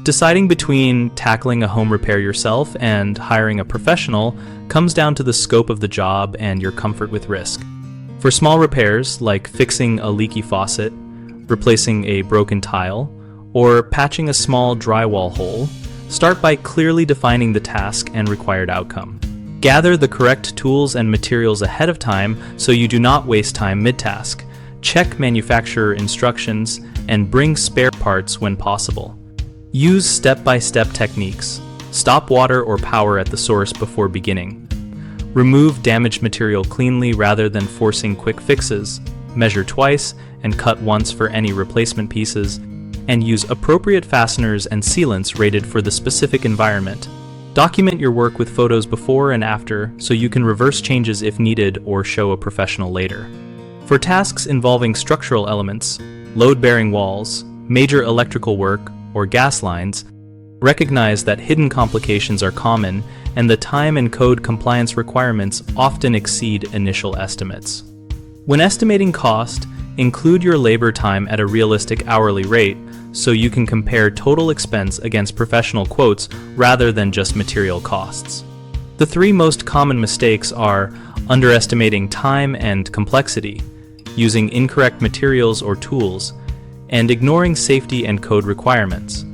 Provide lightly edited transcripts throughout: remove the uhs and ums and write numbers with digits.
Deciding between tackling a home repair yourself and hiring a professional comes down to the scope of the job and your comfort with risk. For small repairs, like fixing a leaky faucet, replacing a broken tile, or patching a small drywall hole, start by clearly defining the task and required outcome. Gather the correct tools and materials ahead of time so you do not waste time mid-task. Check manufacturer instructions and bring spare parts when possible. Use step-by-step techniques. Stop water or power at the source before beginning. Remove damaged material cleanly rather than forcing quick fixes. Measure twice and cut once for any replacement pieces, and use appropriate fasteners and sealants rated for the specific environment. Document your work with photos before and after so you can reverse changes if needed or show a professional later. For tasks involving structural elements, load-bearing walls, major electrical work, or gas lines, recognize that hidden complications are common and the time and code compliance requirements often exceed initial estimates. When estimating cost, include your labor time at a realistic hourly rate so you can compare total expense against professional quotes rather than just material costs. The three most common mistakes are underestimating time and complexity, using incorrect materials or tools, and ignoring safety and code requirements.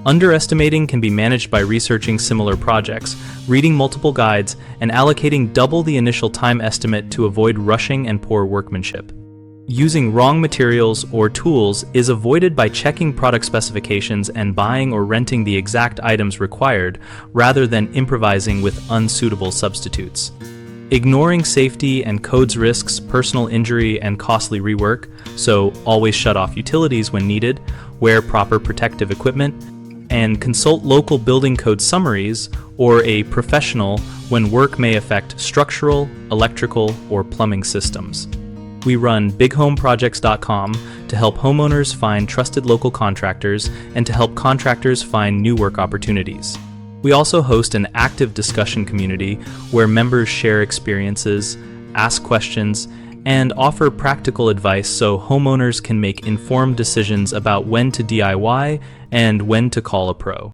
Underestimating can be managed by researching similar projects, reading multiple guides, and allocating double the initial time estimate to avoid rushing and poor workmanship. Using wrong materials or tools is avoided by checking product specifications and buying or renting the exact items required rather than improvising with unsuitable substitutes. Ignoring safety and codes risks personal injury and costly rework, so always shut off utilities when needed, wear proper protective equipment, and consult local building code summaries or a professional when work may affect structural, electrical, or plumbing systems. We run bighomeprojects.com to help homeowners find trusted local contractors and to help contractors find new work opportunities. We also host an active discussion community where members share experiences, ask questions, and offer practical advice so homeowners can make informed decisions about when to DIY and when to call a pro.